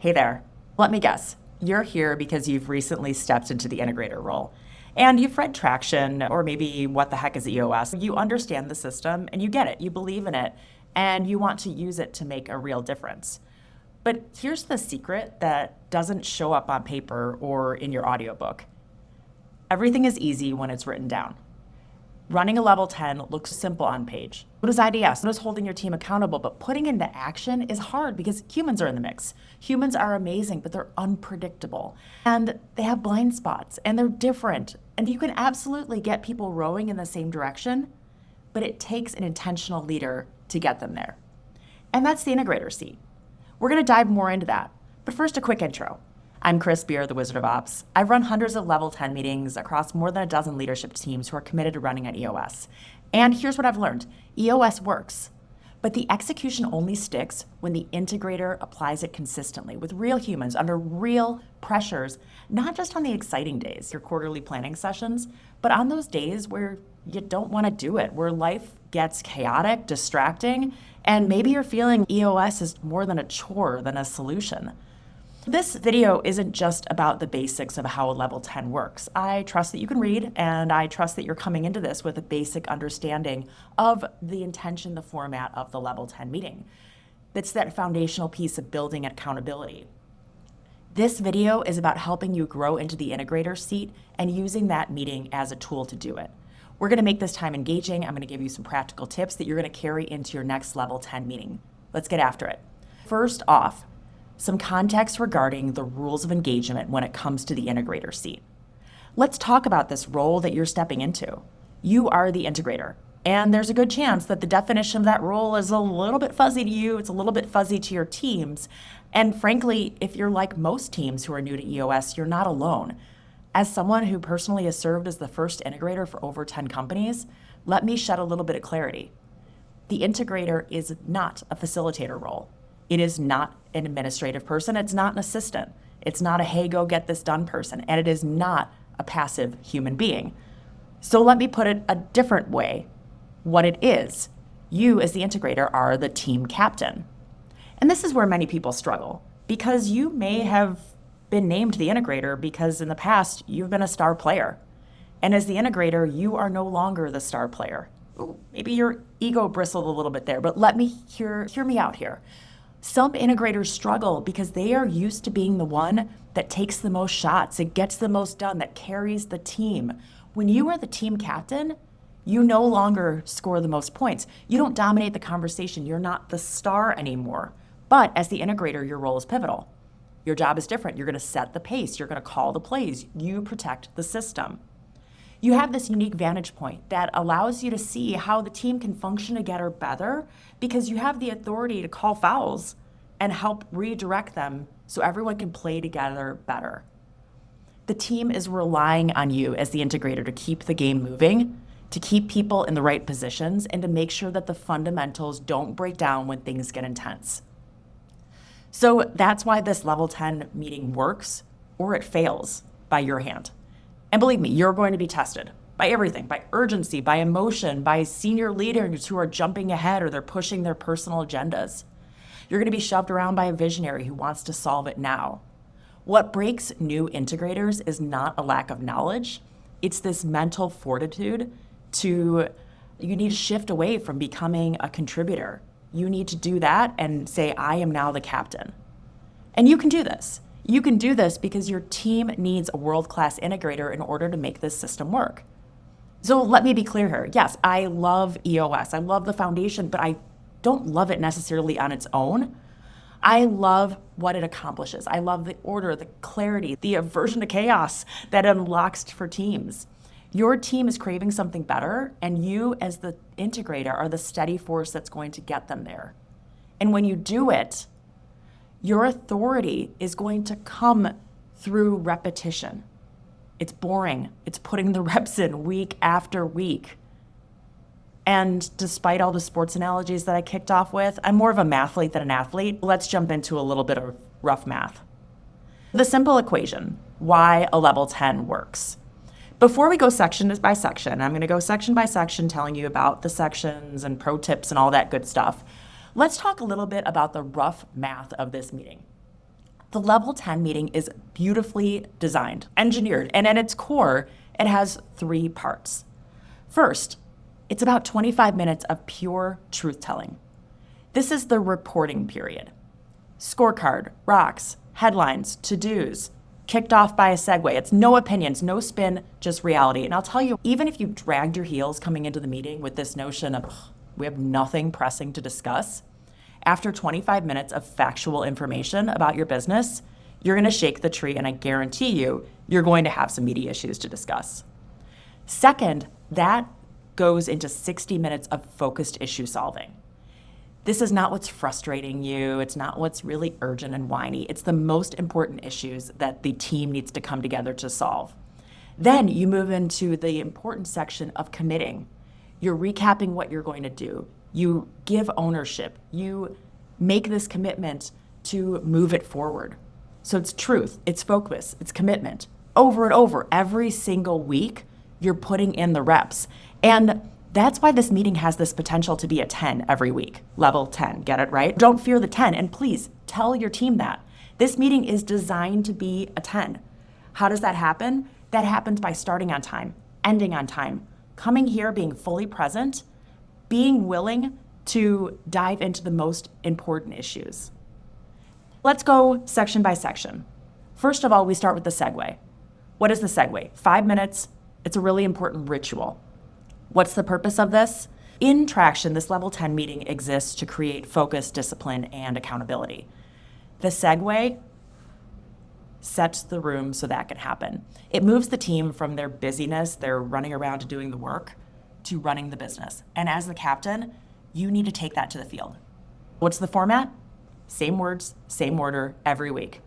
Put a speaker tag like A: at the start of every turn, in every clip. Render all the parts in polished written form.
A: Hey there. Let me guess. You're here because you've recently stepped into the integrator role. And you've read Traction, or maybe what the heck is EOS. You understand the system and you get it. You believe in it and you want to use it to make a real difference. But here's the secret that doesn't show up on paper or in your audiobook. Everything is easy when it's written down. Running a level 10 looks simple on page. What is IDS? What is holding your team accountable? But putting into action is hard because humans are in the mix. Humans are amazing, but they're unpredictable. And they have blind spots, and they're different. And you can absolutely get people rowing in the same direction, but it takes an intentional leader to get them there. And that's the integrator seat. We're going to dive more into that. But first, a quick intro. I'm Chris Beer, the Wizard of Ops. I've run hundreds of level 10 meetings across more than a dozen leadership teams who are committed to running at EOS. And here's what I've learned. EOS works, but the execution only sticks when the integrator applies it consistently with real humans under real pressures, not just on the exciting days, your quarterly planning sessions, but on those days where you don't want to do it, where life gets chaotic, distracting, and maybe you're feeling EOS is more than a chore than a solution. This video isn't just about the basics of how a level 10 works. I trust that you can read, and I trust that you're coming into this with a basic understanding of the intention, the format of the level 10 meeting. It's that foundational piece of building accountability. This video is about helping you grow into the integrator seat and using that meeting as a tool to do it. We're going to make this time engaging. I'm going to give you some practical tips that you're going to carry into your next level 10 meeting. Let's get after it. First off, some context regarding the rules of engagement when it comes to the integrator seat. Let's talk about this role that you're stepping into. You are the integrator, and there's a good chance that the definition of that role is a little bit fuzzy to you, it's a little bit fuzzy to your teams, and frankly, if you're like most teams who are new to EOS, you're not alone. As someone who personally has served as the first integrator for over 10 companies, let me shed a little bit of clarity. The integrator is not a facilitator role. It is not an administrative person. It's not an assistant. It's not a, hey, go get this done person. And it is not a passive human being. So let me put it a different way. What it is, you as the integrator are the team captain. And this is where many people struggle because you may have been named the integrator because in the past you've been a star player. And as the integrator, you are no longer the star player. Ooh, maybe your ego bristled a little bit there, but let me hear me out here. Some integrators struggle because they are used to being the one that takes the most shots, it gets the most done, that carries the team. When you are the team captain, you no longer score the most points. You don't dominate the conversation. You're not the star anymore. But as the integrator, your role is pivotal. Your job is different. You're going to set the pace. You're going to call the plays. You protect the system. You have this unique vantage point that allows you to see how the team can function together better because you have the authority to call fouls and help redirect them so everyone can play together better. The team is relying on you as the integrator to keep the game moving, to keep people in the right positions, and to make sure that the fundamentals don't break down when things get intense. So that's why this level 10 meeting works or it fails by your hand. And believe me, you're going to be tested by everything, by urgency, by emotion, by senior leaders who are jumping ahead or they're pushing their personal agendas. You're going to be shoved around by a visionary who wants to solve it now. What breaks new integrators is not a lack of knowledge. It's this mental fortitude you need to shift away from becoming a contributor. You need to do that and say, I am now the captain. And you can do this. You can do this because your team needs a world-class integrator in order to make this system work. So let me be clear here. Yes, I love EOS. I love the foundation, but I don't love it necessarily on its own. I love what it accomplishes. I love the order, the clarity, the aversion to chaos that unlocks for teams. Your team is craving something better, and you as the integrator are the steady force that's going to get them there. And when you do it, your authority is going to come through repetition. It's boring. It's putting the reps in week after week. And despite all the sports analogies that I kicked off with, I'm more of a mathlete than an athlete. Let's jump into a little bit of rough math. The simple equation, why a level 10 works. Before we go section by section, I'm going to go section by section telling you about the sections and pro tips and all that good stuff. Let's talk a little bit about the rough math of this meeting. The level 10 meeting is beautifully designed, engineered, and at its core, it has 3 parts. First, it's about 25 minutes of pure truth-telling. This is the reporting period. Scorecard, rocks, headlines, to-dos, kicked off by a segue. It's no opinions, no spin, just reality. And I'll tell you, even if you dragged your heels coming into the meeting with this notion of, we have nothing pressing to discuss, after 25 minutes of factual information about your business, you're going to shake the tree, and I guarantee you, you're going to have some meaty issues to discuss. Second, that goes into 60 minutes of focused issue solving. This is not what's frustrating you. It's not what's really urgent and whiny. It's the most important issues that the team needs to come together to solve. Then you move into the important section of committing. You're recapping what you're going to do. You give ownership. You make this commitment to move it forward. So it's truth, it's focus, it's commitment. Over and over, every single week, you're putting in the reps. And that's why this meeting has this potential to be a 10 every week. Level 10, get it right? Don't fear the 10, and please tell your team that. This meeting is designed to be a 10. How does that happen? That happens by starting on time, ending on time, coming here, being fully present, being willing to dive into the most important issues. Let's go section by section. First of all, we start with the segue. What is the segue? 5 minutes. It's a really important ritual. What's the purpose of this? In Traction, this level 10 meeting exists to create focus, discipline, and accountability. The segue sets the room so that can happen. It moves the team from their busyness, they're running around to doing the work, to running the business. And as the captain, you need to take that to the field. What's the format? Same words, same order every week.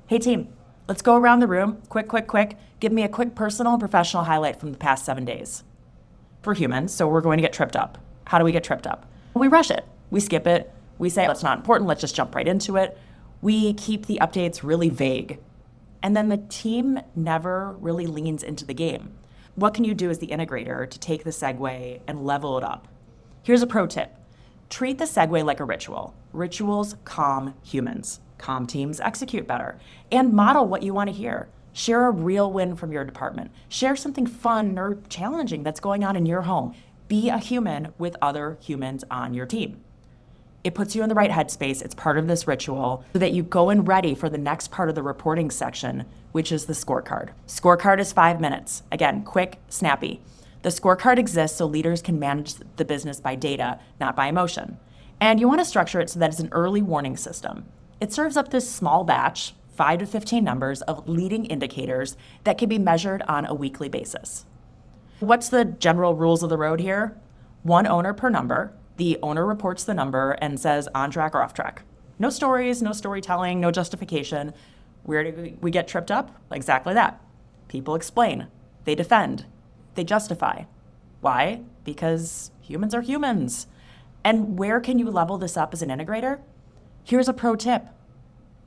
A: Hey team, let's go around the room, quick. Give me a quick personal and professional highlight from the past 7 days. We're humans, so we're going to get tripped up. How do we get tripped up? We rush it, we skip it, we say, that's not important, let's just jump right into it. We keep the updates really vague. And then the team never really leans into the game. What can you do as the integrator to take the segue and level it up? Here's a pro tip. Treat the segue like a ritual. Rituals calm humans. Calm teams execute better. And model what you want to hear. Share a real win from your department. Share something fun or challenging that's going on in your home. Be a human with other humans on your team. It puts you in the right headspace. It's part of this ritual so that you go in ready for the next part of the reporting section, which is the scorecard. Scorecard is 5 minutes. Again, quick, snappy. The scorecard exists so leaders can manage the business by data, not by emotion. And you want to structure it so that it's an early warning system. It serves up this small batch, 5 to 15 numbers of leading indicators that can be measured on a weekly basis. What's the general rules of the road here? 1 owner per number. The owner reports the number and says on track or off track. No stories, no storytelling, no justification. Where do we get tripped up? Exactly that. People explain, they defend, they justify. Why? Because humans are humans. And where can you level this up as an integrator? Here's a pro tip.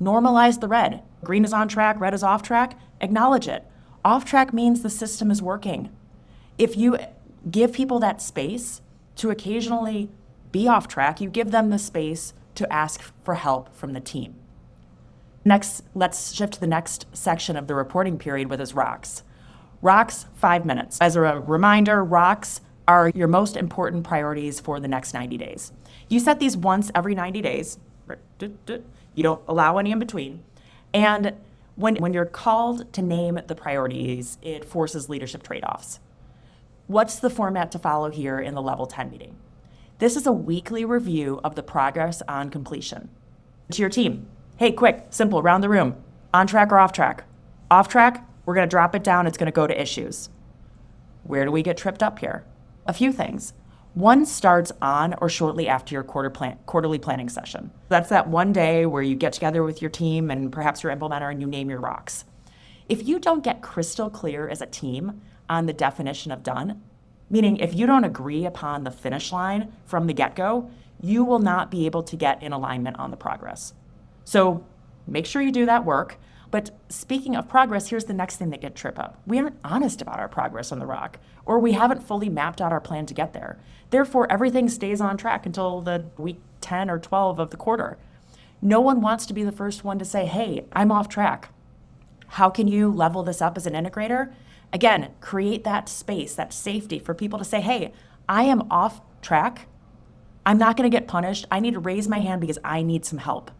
A: Normalize the red. Green is on track, red is off track. Acknowledge it. Off track means the system is working. If you give people that space to occasionally be off track, you give them the space to ask for help from the team. Next, let's shift to the next section of the reporting period, with is rocks. Rocks, 5 minutes. As a reminder, rocks are your most important priorities for the next 90 days. You set these once every 90 days. You don't allow any in between. And when you're called to name the priorities, it forces leadership trade-offs. What's the format to follow here in the level 10 meeting? This is a weekly review of the progress on completion. To your team, hey, quick, simple, round the room. On track or off track? Off track, we're going to drop it down. It's going to go to issues. Where do we get tripped up here? A few things. One starts on or shortly after your quarterly planning session. That's that one day where you get together with your team and perhaps your implementer and you name your rocks. If you don't get crystal clear as a team on the definition of done, meaning if you don't agree upon the finish line from the get-go, you will not be able to get in alignment on the progress. So make sure you do that work. But speaking of progress, here's the next thing that get trip up. We aren't honest about our progress on the rock, or we haven't fully mapped out our plan to get there. Therefore, everything stays on track until the week 10 or 12 of the quarter. No one wants to be the first one to say, hey, I'm off track. How can you level this up as an integrator? Again, create that space, that safety for people to say, hey, I am off track. I'm not going to get punished. I need to raise my hand because I need some help.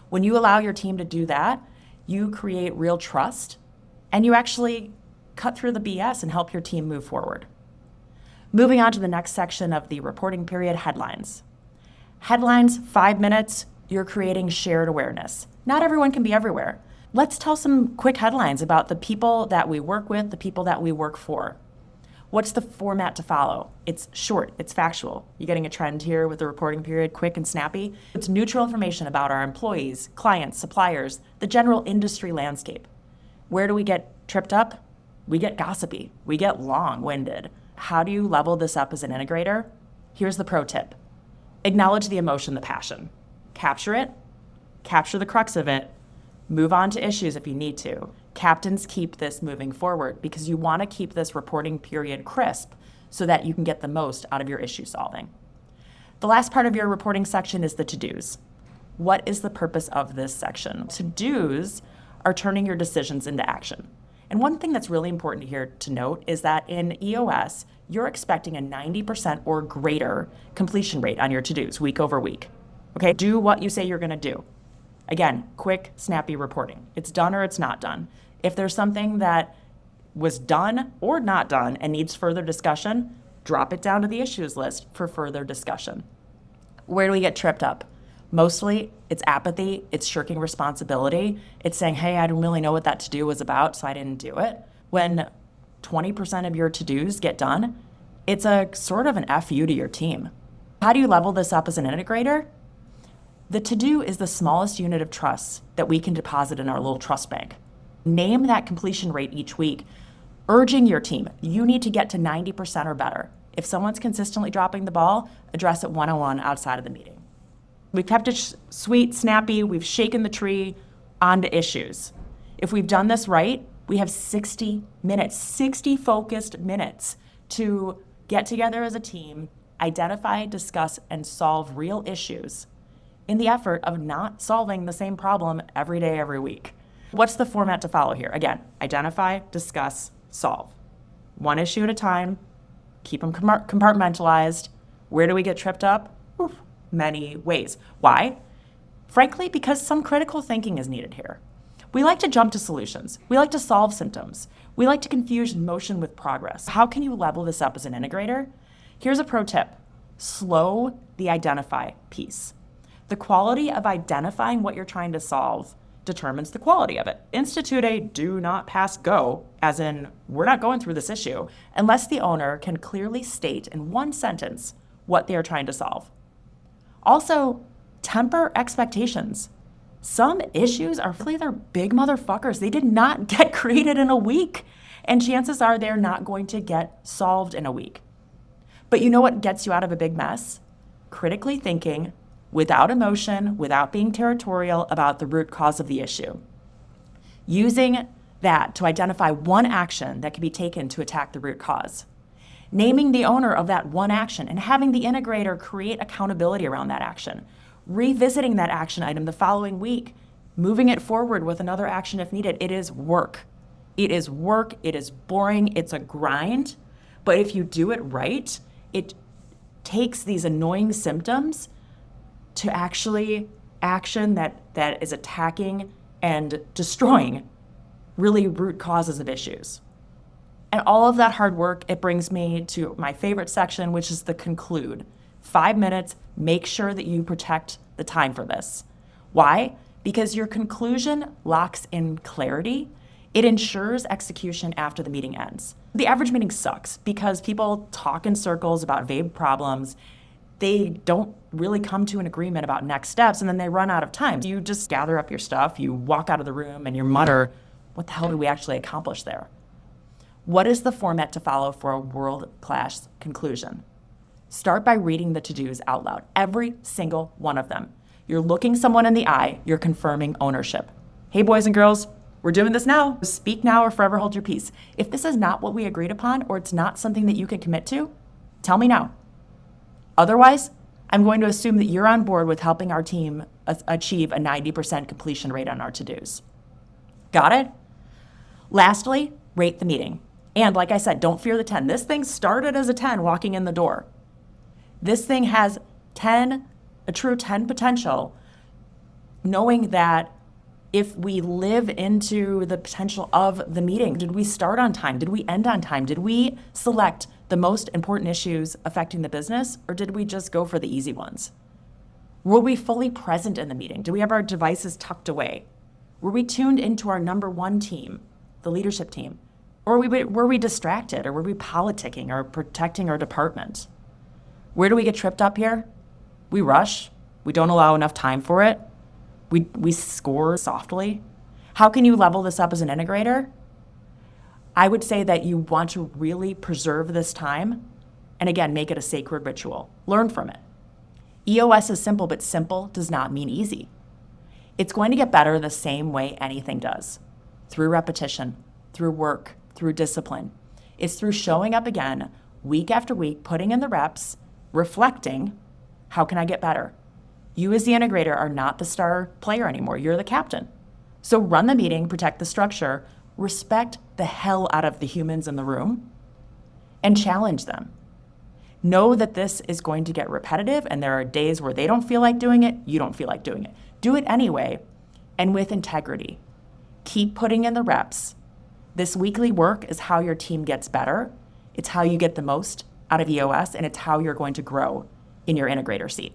A: When you allow your team to do that, you create real trust and you actually cut through the BS and help your team move forward. Moving on to the next section of the reporting period, headlines. Headlines, 5 minutes, you're creating shared awareness. Not everyone can be everywhere. Let's tell some quick headlines about the people that we work with, the people that we work for. What's the format to follow? It's short, it's factual. You getting a trend here with the reporting period, quick and snappy? It's neutral information about our employees, clients, suppliers, the general industry landscape. Where do we get tripped up? We get gossipy, we get long-winded. How do you level this up as an integrator? Here's the pro tip. Acknowledge the emotion, the passion. Capture it, capture the crux of it, move on to issues if you need to. Captains keep this moving forward because you want to keep this reporting period crisp so that you can get the most out of your issue solving. The last part of your reporting section is the to-dos. What is the purpose of this section? To-dos are turning your decisions into action. And one thing that's really important here to note is that in EOS, you're expecting a 90% or greater completion rate on your to-dos week over week. Okay, do what you say you're going to do. Again, quick, snappy reporting. It's done or it's not done. If there's something that was done or not done and needs further discussion, drop it down to the issues list for further discussion. Where do we get tripped up? Mostly, it's apathy, it's shirking responsibility. It's saying, hey, I didn't really know what that to-do was about, so I didn't do it. When 20% of your to-dos get done, it's a sort of an FU to your team. How do you level this up as an integrator? The to-do is the smallest unit of trust that we can deposit in our little trust bank. Name that completion rate each week, urging your team, you need to get to 90% or better. If someone's consistently dropping the ball, address it one-on-one outside of the meeting. We've kept it sweet, snappy, we've shaken the tree, on to issues. If we've done this right, we have 60 minutes, 60 focused minutes to get together as a team, identify, discuss, and solve real issues in the effort of not solving the same problem every day, every week. What's the format to follow here? Again, identify, discuss, solve. One issue at a time, keep them compartmentalized. Where do we get tripped up? Oof, many ways. Why? Frankly, because some critical thinking is needed here. We like to jump to solutions. We like to solve symptoms. We like to confuse motion with progress. How can you level this up as an integrator? Here's a pro tip. Slow the identify piece. The quality of identifying what you're trying to solve determines the quality of it. Institute a do not pass go, as in, we're not going through this issue, unless the owner can clearly state in one sentence what they are trying to solve. Also, temper expectations. Some issues are really, they're big motherfuckers. They did not get created in a week, and chances are they're not going to get solved in a week. But you know what gets you out of a big mess? Critically thinking, without emotion, without being territorial about the root cause of the issue. Using that to identify one action that can be taken to attack the root cause. Naming the owner of that one action and having the integrator create accountability around that action. Revisiting that action item the following week, moving it forward with another action if needed. It is work. It is work, it is boring, it's a grind, but if you do it right, it takes these annoying symptoms to actually action that is attacking and destroying really root causes of issues. And all of that hard work, it brings me to my favorite section, which is the conclude. 5 minutes, make sure that you protect the time for this. Why? Because your conclusion locks in clarity. It ensures execution after the meeting ends. The average meeting sucks because people talk in circles about vague problems. They don't really come to an agreement about next steps, and then they run out of time. You just gather up your stuff, you walk out of the room, and you mutter, what the hell did we actually accomplish there? What is the format to follow for a world-class conclusion? Start by reading the to-dos out loud, every single one of them. You're looking someone in the eye, you're confirming ownership. Hey, boys and girls, we're doing this now. Speak now or forever hold your peace. If this is not what we agreed upon, or it's not something that you can commit to, tell me now. Otherwise, I'm going to assume that you're on board with helping our team achieve a 90% completion rate on our to-dos. Got it? Lastly, rate the meeting. And like I said, don't fear the 10. This thing started as a 10 walking in the door. This thing has a true 10 potential, knowing that if we live into the potential of the meeting, did we start on time? Did we end on time? Did we select the most important issues affecting the business, or did we just go for the easy ones? Were we fully present in the meeting? Do we have our devices tucked away? Were we tuned into our number one team, the leadership team? Or were we distracted, or were we politicking or protecting our department? Where do we get tripped up here? We rush. We don't allow enough time for it. We score softly. How can you level this up as an integrator? I would say that you want to really preserve this time and, again, make it a sacred ritual. Learn from it. EOS is simple, but simple does not mean easy. It's going to get better the same way anything does, through repetition, through work, through discipline. It's through showing up again week after week, putting in the reps, reflecting, how can I get better? You as the integrator are not the star player anymore. You're the captain. So run the meeting, protect the structure, respect the hell out of the humans in the room, and challenge them. Know that this is going to get repetitive, and there are days where they don't feel like doing it, you don't feel like doing it. Do it anyway, and with integrity. Keep putting in the reps. This weekly work is how your team gets better. It's how you get the most out of EOS, and it's how you're going to grow in your integrator seat.